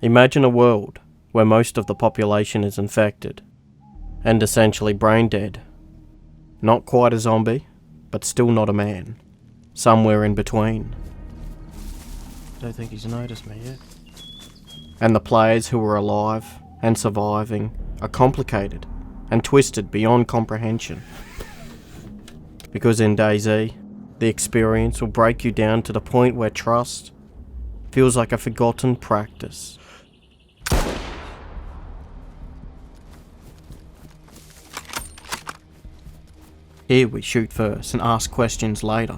Imagine a world where most of the population is infected and essentially brain dead. Not quite a zombie, but still not a man. Somewhere in between. Don't think he's noticed me yet. And the players who are alive and surviving are complicated and twisted beyond comprehension. Because in DayZ, the experience will break you down to the point where trust feels like a forgotten practice. Here we shoot first and ask questions later.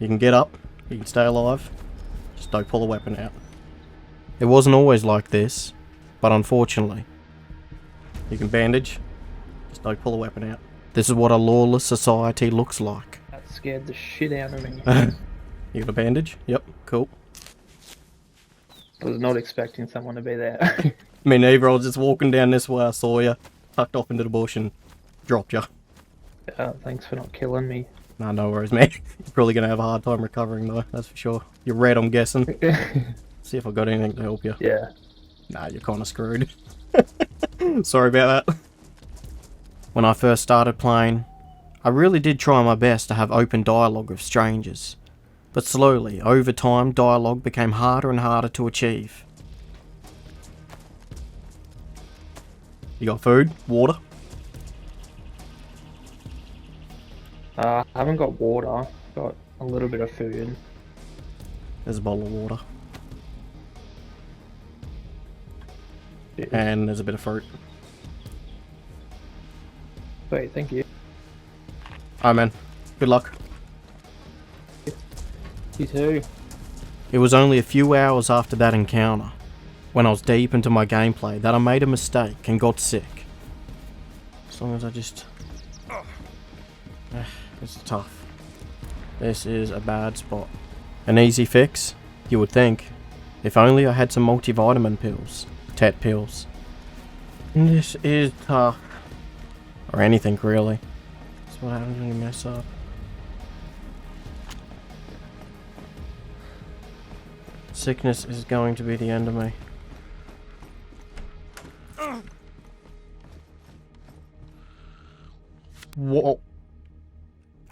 You can get up, you can stay alive, just don't pull a weapon out. It wasn't always like this, but unfortunately. You can bandage, just don't pull a weapon out. This is what a lawless society looks like. That scared the shit out of me. You got a bandage? Yep, cool. I was not expecting someone to be there. Me neither, I was just walking down this way, I saw you, tucked off into the bush and dropped you. Thanks for not killing me. Nah, no worries, man. You're probably going to have a hard time recovering though, that's for sure. You're red, I'm guessing. See if I got anything to help you. Yeah. Nah, you're kind of screwed. Sorry about that. When I first started playing, I really did try my best to have open dialogue with strangers. But slowly, over time, dialogue became harder and harder to achieve. You got food? Water? I haven't got water. Got a little bit of food. There's a bottle of water. Yeah. And there's a bit of fruit. Wait, thank you. Alright man, good luck. You too. It was only a few hours after that encounter, when I was deep into my gameplay, that I made a mistake and got sick. As long as I just... This is tough. This is a bad spot. An easy fix, you would think. If only I had some multivitamin pills. Tet pills. This is tough. Or anything really. That's what happens when you mess up. Sickness is going to be the end of me. Whoa.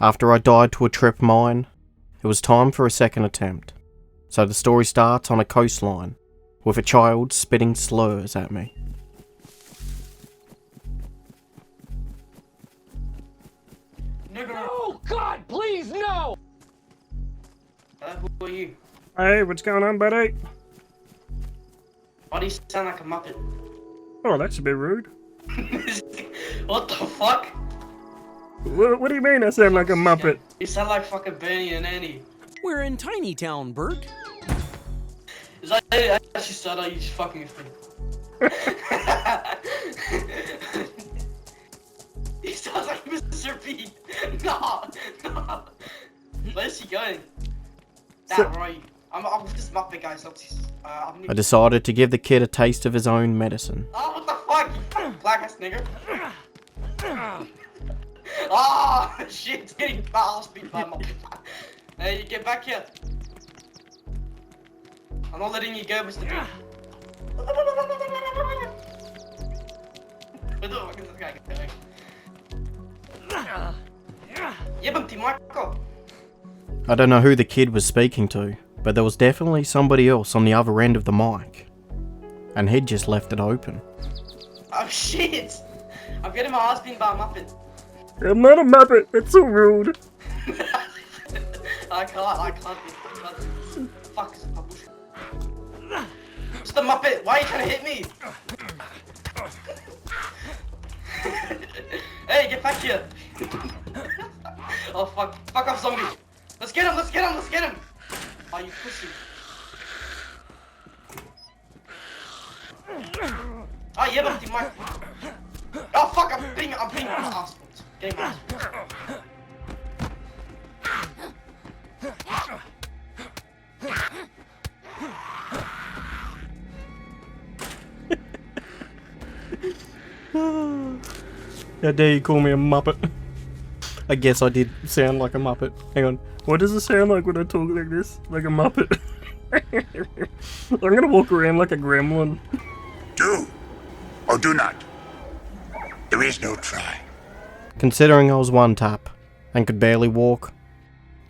After I died to a trip mine, it was time for a second attempt. So the story starts on a coastline, with a child spitting slurs at me. No! God, please, no! Who are you? Hey, what's going on, buddy? Why do you sound like a muppet? Oh, that's a bit rude. What the fuck? What do you mean I sound like a muppet? You sound like fucking Bernie and Annie. We're in Tiny Town, Bert. Is that I actually started out you just fucking with me? He sounds like Mr. Bean. No. Where's he going? That right. I'm with this muppet guy, so I decided to give the kid a taste of his own medicine. Oh, what the fuck? You fucking black ass nigger. Oh, shit, it's getting fast, big man. Hey, you get back here. I'm not letting you go, Mr. B. Where the fuck is this guy going? Jebem ti, Michael. I don't know who the kid was speaking to, but there was definitely somebody else on the other end of the mic. And he'd just left it open. Oh shit! I'm getting my ass beaten by a muppet. I'm not a muppet, it's so rude. I can't do this. Fuck, it's a bush. Mr. Muppet, why are you trying to hit me? Hey, get back here! Oh fuck, fuck off zombie! Let's get him! Oh, you pussy. Oh, yeah, but my... Oh fuck, I'm being my ass. Getting my ass. How dare you call me a muppet? I guess I did sound like a Muppet. Hang on. What does it sound like when I talk like this? Like a Muppet. I'm gonna walk around like a gremlin. Do or do not. There is no try. Considering I was one tap and could barely walk,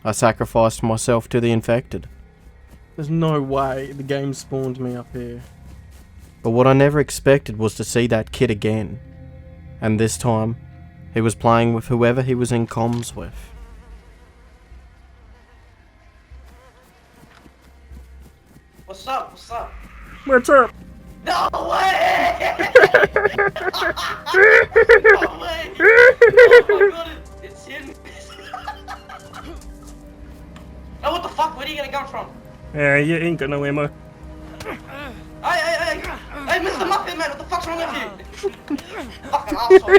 I sacrificed myself to the infected. There's no way the game spawned me up here. But what I never expected was to see that kid again. And this time, he was playing with whoever he was in comms with. What's up? What's up? What's up? No way! No way! Oh my god, it's him. Oh, what the fuck? Where are you gonna come from? Yeah, you ain't got no ammo. Hey, Mr. Muffin, man, what the fuck's wrong with you? Fucking asshole.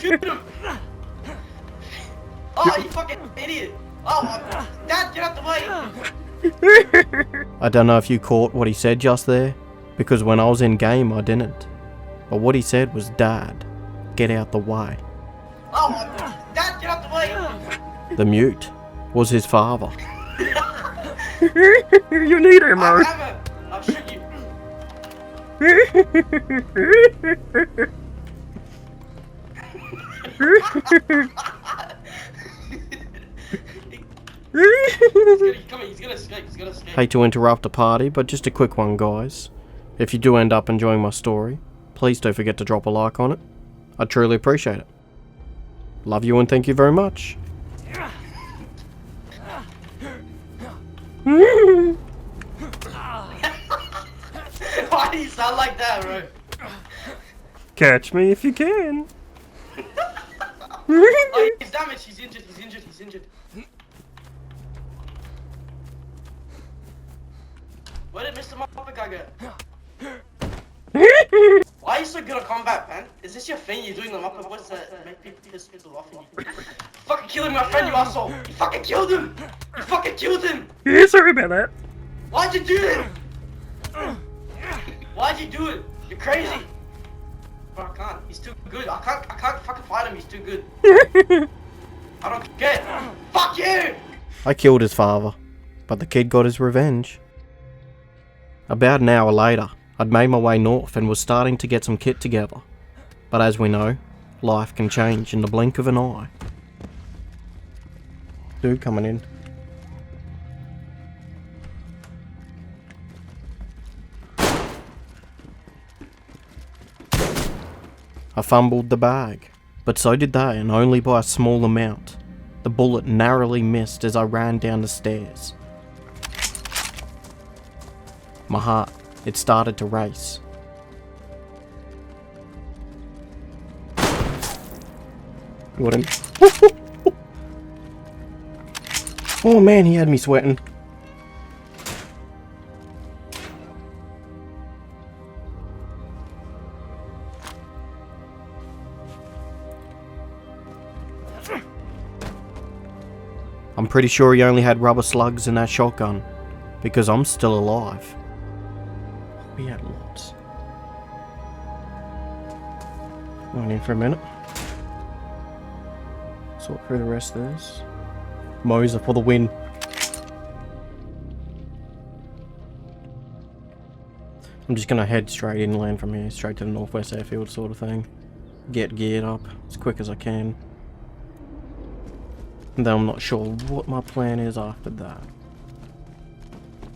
Shoot him. Oh, you fucking idiot. Oh, Dad, get out the way. I don't know if you caught what he said just there, because when I was in game I didn't. But what he said was, Dad, get out the way. Oh, Dad, get out the way. The mute was his father. You need ammo. I'll shoot you. He's gonna escape. Hate to interrupt the party, but just a quick one, guys. If you do end up enjoying my story, please don't forget to drop a like on it. I'd truly appreciate it. Love you and thank you very much. Why do you sound like that, bro? Catch me if you can. Oh, he's damaged. He's injured. Where did Mr. Muppet guy go? Why are you so good at combat, man? Is this your thing? You're doing the Muppet voice that make people off you? Fucking killing my friend, you asshole! You fucking killed him! Yeah, sorry about that. Why'd you do it? Why'd you do it? You're crazy. Bro, I can't. He's too good. I can't fucking fight him. He's too good. I don't care. Fuck you! I killed his father, but the kid got his revenge. About an hour later, I'd made my way north and was starting to get some kit together. But as we know, life can change in the blink of an eye. Dude coming in. I fumbled the bag, but so did they, and only by a small amount. The bullet narrowly missed as I ran down the stairs. My heart, it started to race. Got him. Oh man, he had me sweating. I'm pretty sure he only had rubber slugs in that shotgun, because I'm still alive. We had lots. Going in for a minute. Sort through the rest of this. Moser for the win. I'm just gonna head straight inland from here, straight to the northwest airfield sort of thing. Get geared up as quick as I can. And then I'm not sure what my plan is after that.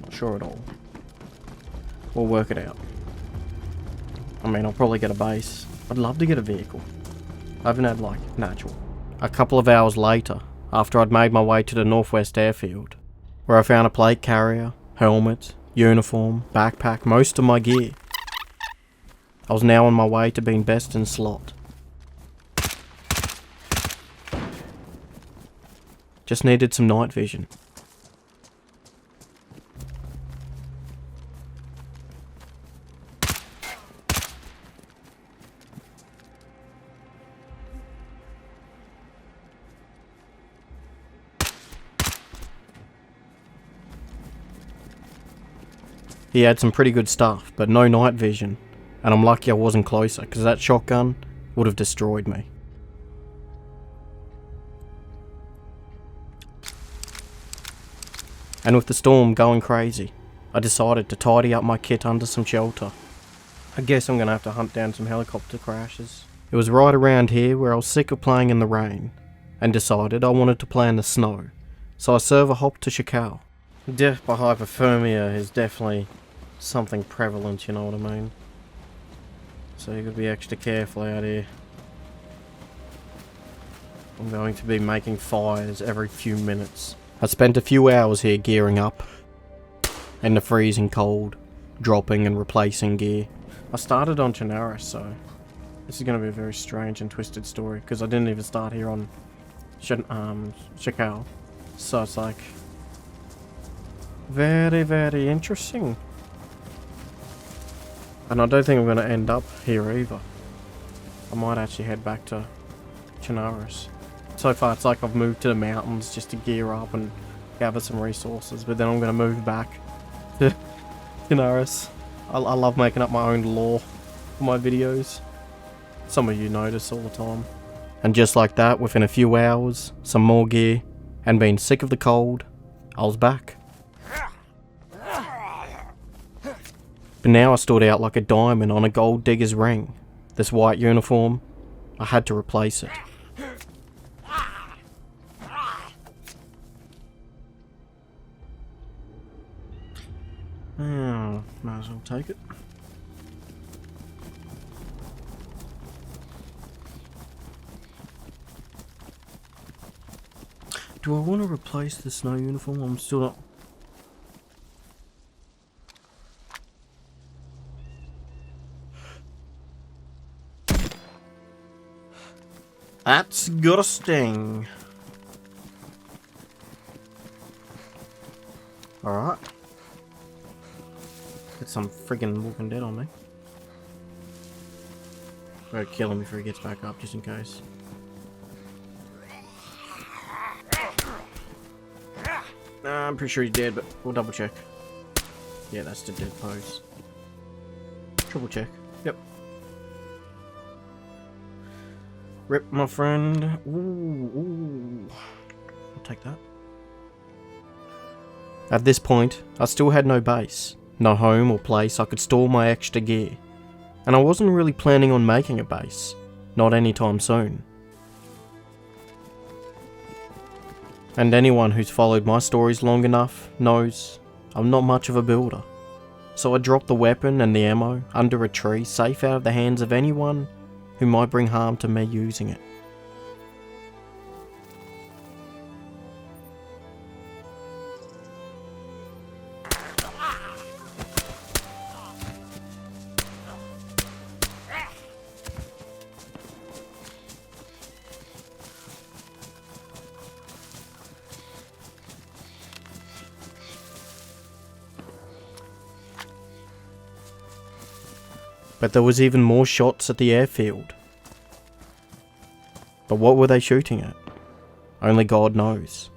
Not sure at all. We'll work it out. I mean, I'll probably get a base. I'd love to get a vehicle. I haven't had, like, an actual. A couple of hours later, after I'd made my way to the northwest airfield, where I found a plate carrier, helmet, uniform, backpack, most of my gear. I was now on my way to being best in slot. Just needed some night vision. He had some pretty good stuff, but no night vision, and I'm lucky I wasn't closer, because that shotgun would have destroyed me. and with the storm going crazy, I decided to tidy up my kit under some shelter. I guess I'm gonna have to hunt down some helicopter crashes. It was right around here where I was sick of playing in the rain, and decided I wanted to play in the snow, so I server hopped to Chicago. Death by hypothermia is definitely something prevalent, you know what I mean? So you gotta be extra careful out here. I'm going to be making fires every few minutes. I spent a few hours here gearing up, in the freezing cold, dropping and replacing gear. I started on Chernarus, so this is going to be a very strange and twisted story, because I didn't even start here on Chicago. So it's like, very, very interesting. And I don't think I'm going to end up here either. I might actually head back to Chernarus. So far it's like I've moved to the mountains just to gear up and gather some resources, but then I'm going to move back to Chernarus. I love making up my own lore for my videos. Some of you notice all the time. And just like that, within a few hours, some more gear, and being sick of the cold, I was back. But now I stood out like a diamond on a gold digger's ring. This white uniform, I had to replace it. Might as well take it. Do I want to replace the snow uniform? I'm still not... That's got a sting. Alright. Get some friggin' Walking Dead on me. Gotta kill him before he gets back up, just in case. I'm pretty sure he's dead, but we'll double check. Yeah, that's the dead pose. Triple check. Yep. Rip, my friend. Ooh. I'll take that. At this point, I still had no base. No home or place I could store my extra gear. And I wasn't really planning on making a base. Not anytime soon. And anyone who's followed my stories long enough knows I'm not much of a builder. So I dropped the weapon and the ammo under a tree, safe out of the hands of anyone who might bring harm to me using it. But there was even more shots at the airfield. But what were they shooting at? Only God knows.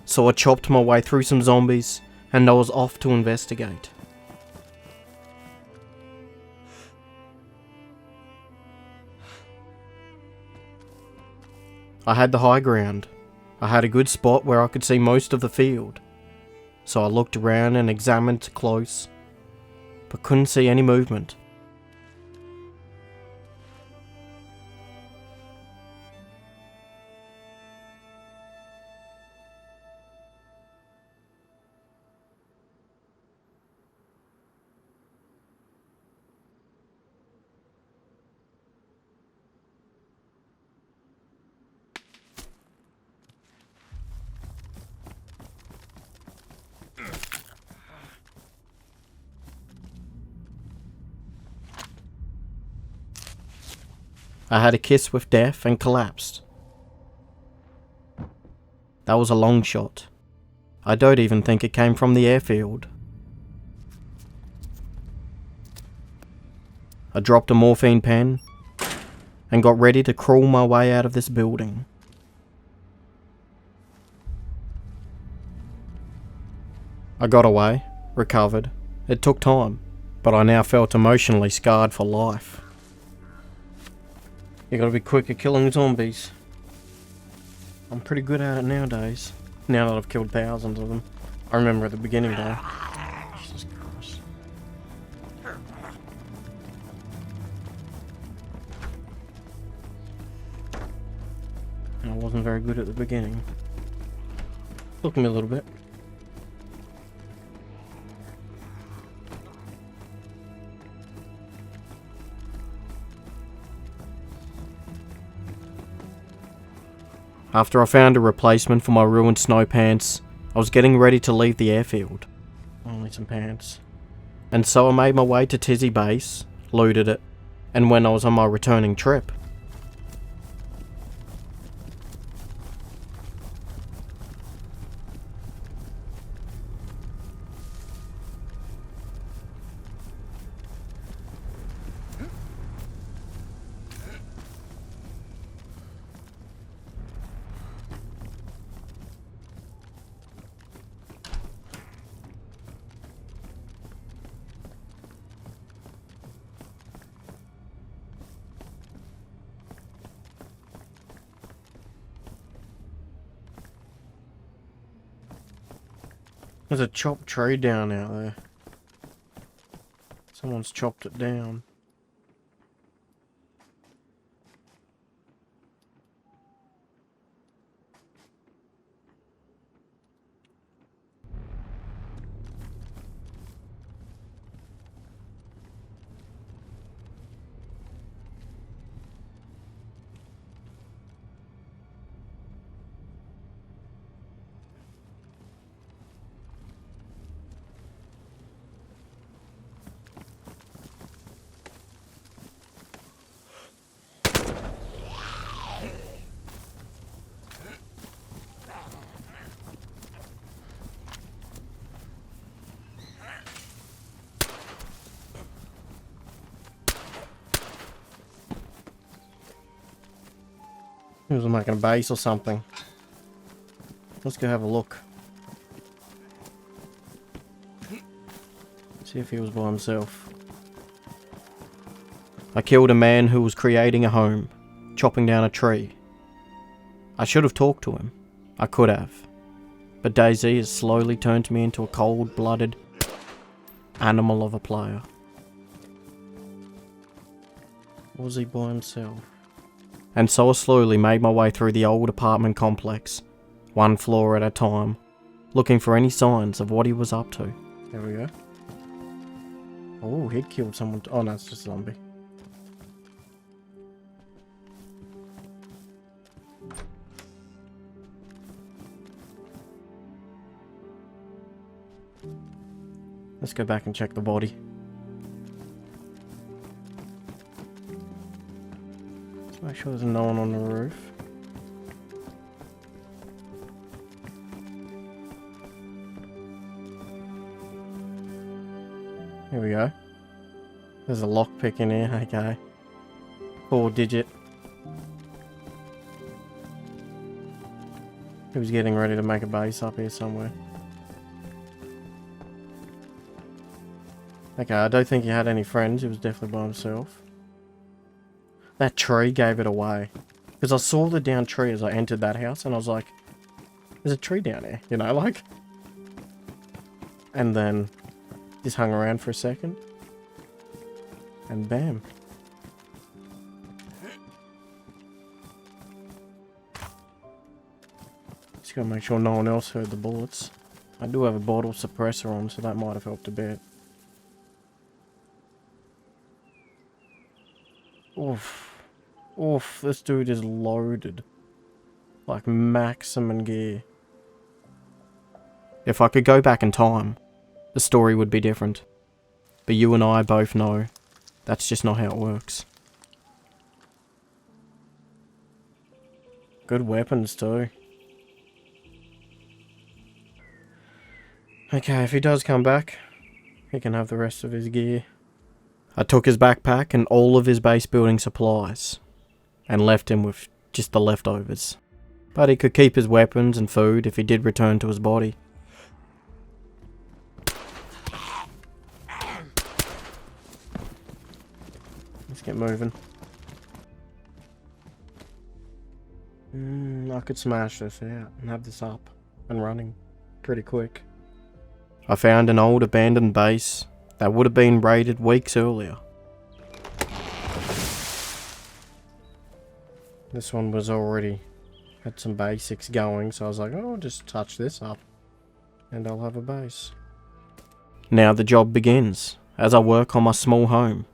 So I chopped my way through some zombies, and I was off to investigate. I had the high ground. I had a good spot where I could see most of the field. So I looked around and examined close, but couldn't see any movement. I had a kiss with death and collapsed. That was a long shot. I don't even think it came from the airfield. I dropped a morphine pen and got ready to crawl my way out of this building. I got away, recovered. It took time, but I now felt emotionally scarred for life. You gotta be quick at killing zombies. I'm pretty good at it nowadays. Now that I've killed thousands of them. I remember at the beginning though. Jesus Christ. I wasn't very good at the beginning. Took me a little bit. After I found a replacement for my ruined snow pants, I was getting ready to leave the airfield. Only some pants. And so I made my way to Tizzy Base, looted it, and when I was on my returning trip, there's a chopped tree down out there. Someone's chopped it down. He was making a base or something. Let's go have a look. See if he was by himself. I killed a man who was creating a home, chopping down a tree. I should have talked to him. I could have. But DayZ has slowly turned me into a cold-blooded animal of a player. Was he by himself? And so I slowly made my way through the old apartment complex, one floor at a time, looking for any signs of what he was up to. There we go. Oh, he killed someone. Oh no, it's just a zombie. Let's go back and check the body. Make sure there's no one on the roof. Here we go. There's a lockpick in here, okay. 4-digit. He was getting ready to make a base up here somewhere. Okay, I don't think he had any friends, he was definitely by himself. That tree gave it away. Because I saw the down tree as I entered that house and I was like, there's a tree down here, you know, like. And then just hung around for a second. And bam. Just gotta make sure no one else heard the bullets. I do have a bottle suppressor on, so that might have helped a bit. Oof. Oof, this dude is loaded. Like maximum gear. If I could go back in time, the story would be different. But you and I both know that's just not how it works. Good weapons too. Okay, if he does come back, he can have the rest of his gear. I took his backpack and all of his base building supplies, and left him with just the leftovers. But he could keep his weapons and food if he did return to his body. Let's get moving. I could smash this out and have this up and running pretty quick. I found an old abandoned base that would have been raided weeks earlier. This one was already had some basics going, so I was like, oh, I'll just touch this up and I'll have a base. Now the job begins as I work on my small home.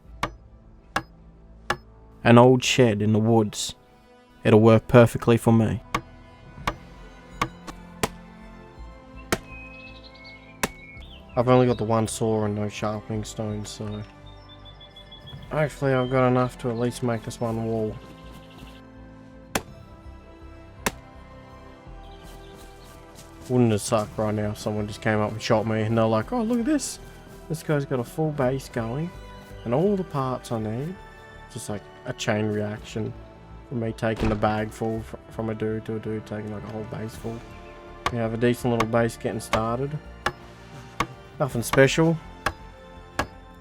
An old shed in the woods. It'll work perfectly for me. I've only got the one saw and no sharpening stones, so hopefully I've got enough to at least make this one wall. Wouldn't it suck right now if someone just came up and shot me and they're like, oh, look at this. This guy's got a full base going and all the parts I need. Just like a chain reaction from me taking the bag full from a dude to a dude taking like a whole base full. We have a decent little base getting started. Nothing special.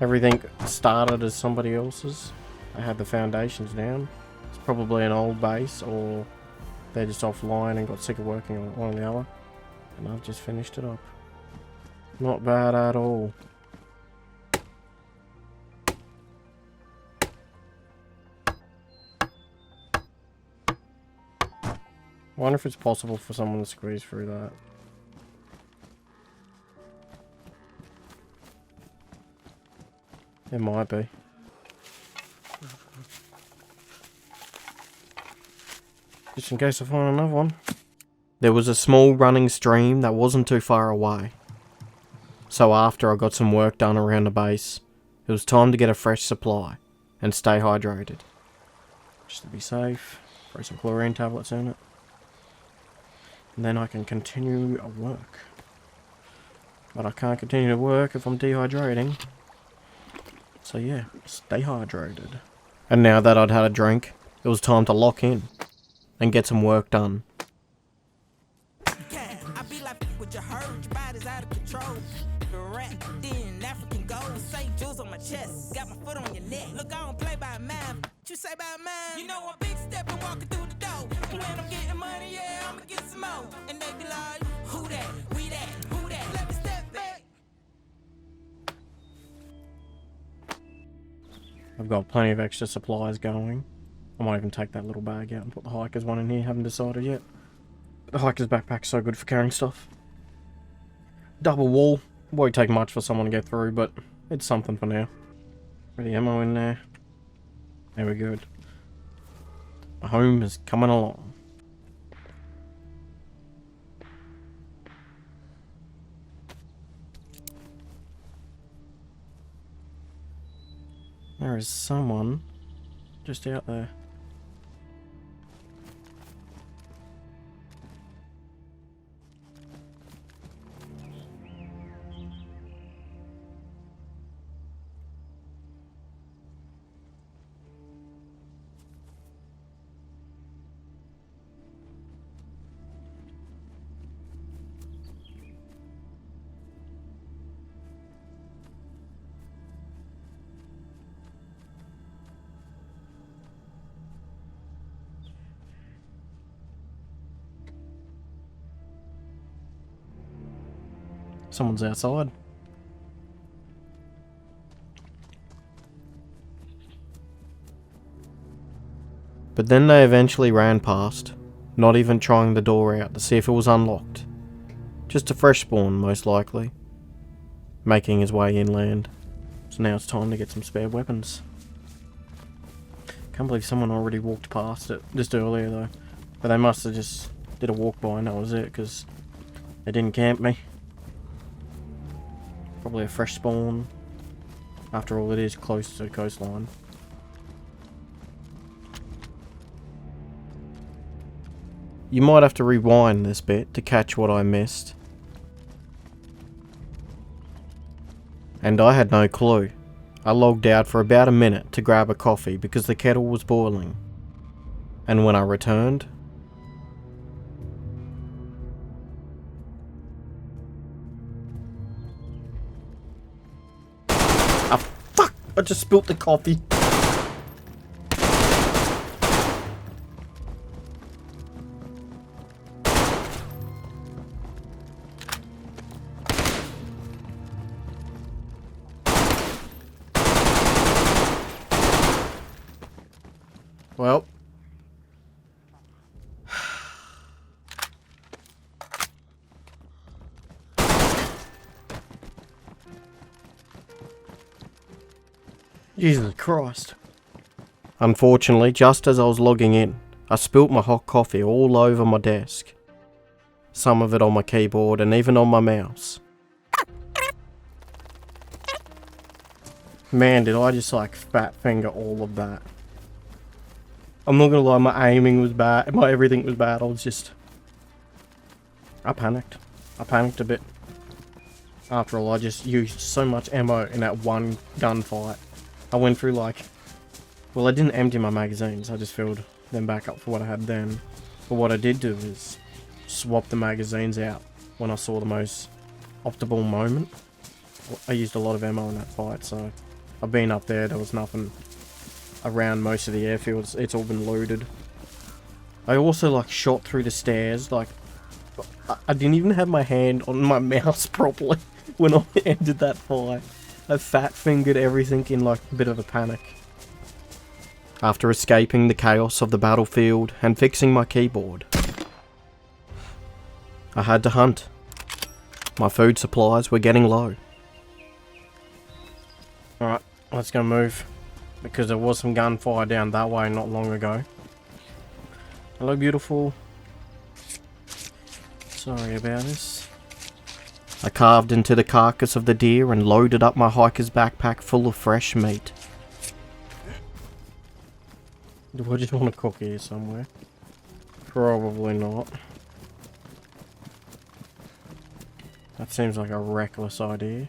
Everything started as somebody else's. I had the foundations down. It's probably an old base or they're just offline and got sick of working on one or the other. And I've just finished it up. Not bad at all. I wonder if it's possible for someone to squeeze through that. It might be. Just in case I find another one. There was a small running stream that wasn't too far away. So after I got some work done around the base, it was time to get a fresh supply and stay hydrated. Just to be safe, throw some chlorine tablets in it. And then I can continue work. But I can't continue to work if I'm dehydrating. So yeah, stay hydrated. And now that I'd had a drink, it was time to lock in and get some work done. You know I'm big stepping, walking through the door. And when I'm getting money, yeah, I'ma get some more. And they be like, who that? We that? Who that? Let me step back. I've got plenty of extra supplies going. I might even take that little bag out and put the hiker's one in here. Haven't decided yet. The hiker's backpack's so good for carrying stuff. Double wall. Won't take much for someone to get through, but it's something for now. Put the ammo in there. There we go. My home is coming along. There is someone just out there. Someone's outside. But then they eventually ran past, not even trying the door out to see if it was unlocked. Just a fresh spawn, most likely, making his way inland. So now it's time to get some spare weapons. Can't believe someone already walked past it just earlier though. But they must have just did a walk by and that was it, because they didn't camp me. Probably a fresh spawn. After all, it is close to the coastline. You might have to rewind this bit to catch what I missed. And I had no clue. I logged out for about a minute to grab a coffee because the kettle was boiling. And when I returned, I just spilt the coffee. Well. Jesus Christ. Unfortunately, just as I was logging in, I spilt my hot coffee all over my desk. Some of it on my keyboard and even on my mouse. Man, did I just like fat finger all of that. I'm not gonna lie, my aiming was bad, my everything was bad. I panicked. I panicked a bit. After all, I just used so much ammo in that one gunfight. I went through like... Well, I didn't empty my magazines, I just filled them back up for what I had then. But what I did do is swap the magazines out when I saw the most optimal moment. I used a lot of ammo in that fight, so I've been up there, there was nothing around most of the airfields, it's all been looted. I also like shot through the stairs, like I didn't even have my hand on my mouse properly when I ended that fight. I fat fingered everything in like a bit of a panic. After escaping the chaos of the battlefield and fixing my keyboard, I had to hunt. My food supplies were getting low. Alright, let's go move. Because there was some gunfire down that way not long ago. Hello, beautiful. Sorry about this. I carved into the carcass of the deer and loaded up my hiker's backpack full of fresh meat. Do I just want to cook here somewhere? Probably not. That seems like a reckless idea.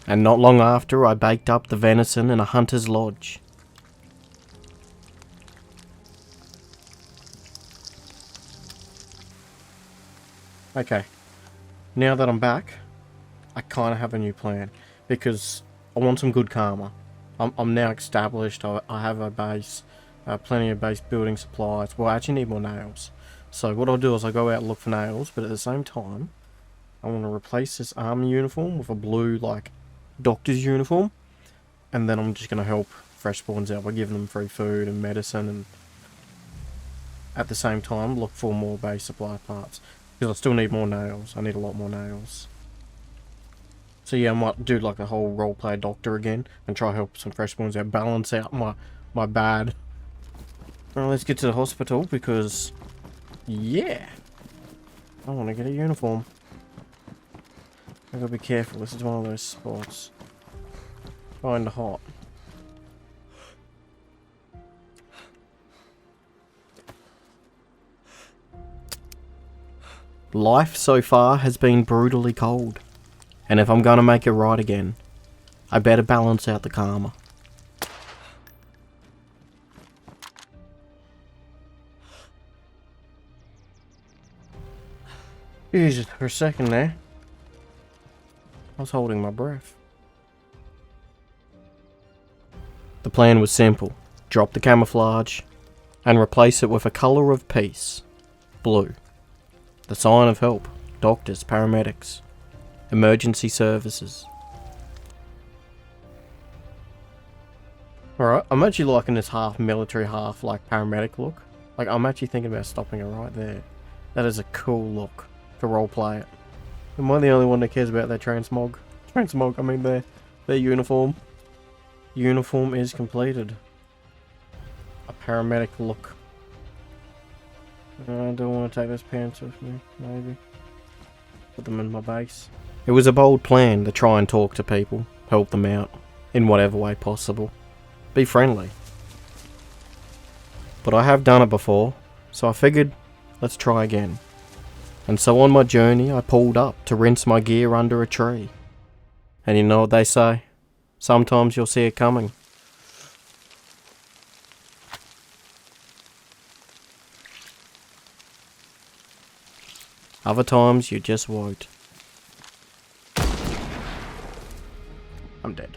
And not long after, I baked up the venison in a hunter's lodge. Okay, now that I'm back, I kind of have a new plan, because I want some good karma. I'm now established, I have a base, plenty of base building supplies. Well, I actually need more nails. So what I'll do is I'll go out and look for nails, but at the same time, I want to replace this army uniform with a blue, like, doctor's uniform. And then I'm just going to help fresh spawns out by giving them free food and medicine, and at the same time look for more base supply parts. Because I still need more nails. I need a lot more nails. So yeah, I might do like a whole roleplay doctor again and try to help some fresh spawns out, balance out my bad. Alright, let's get to the hospital because, yeah, I want to get a uniform. I gotta be careful, this is one of those spots. Kinda hot. Life so far has been brutally cold. And if I'm gonna make it right again, I better balance out the karma. Jesus, for a second there, I was holding my breath. The plan was simple. Drop the camouflage and replace it with a colour of peace. Blue. The sign of help. Doctors, paramedics, emergency services. Alright, I'm actually liking this half military, half like paramedic look. Like, I'm actually thinking about stopping it right there. That is a cool look to roleplay it. Am I the only one that cares about their transmog? Transmog, I mean their uniform. Uniform is completed. A paramedic look. I don't want to take those pants with me, maybe. Put them in my base. It was a bold plan to try and talk to people, help them out, in whatever way possible. Be friendly. But I have done it before, so I figured, let's try again. And so on my journey, I pulled up to rinse my gear under a tree. And you know what they say? Sometimes you'll see it coming. Other times you just won't. I'm dead.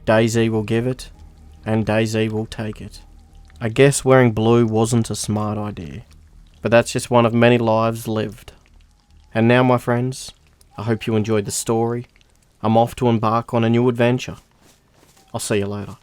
DayZ will give it, and DayZ will take it. I guess wearing blue wasn't a smart idea, but that's just one of many lives lived. And now, my friends, I hope you enjoyed the story. I'm off to embark on a new adventure. I'll see you later.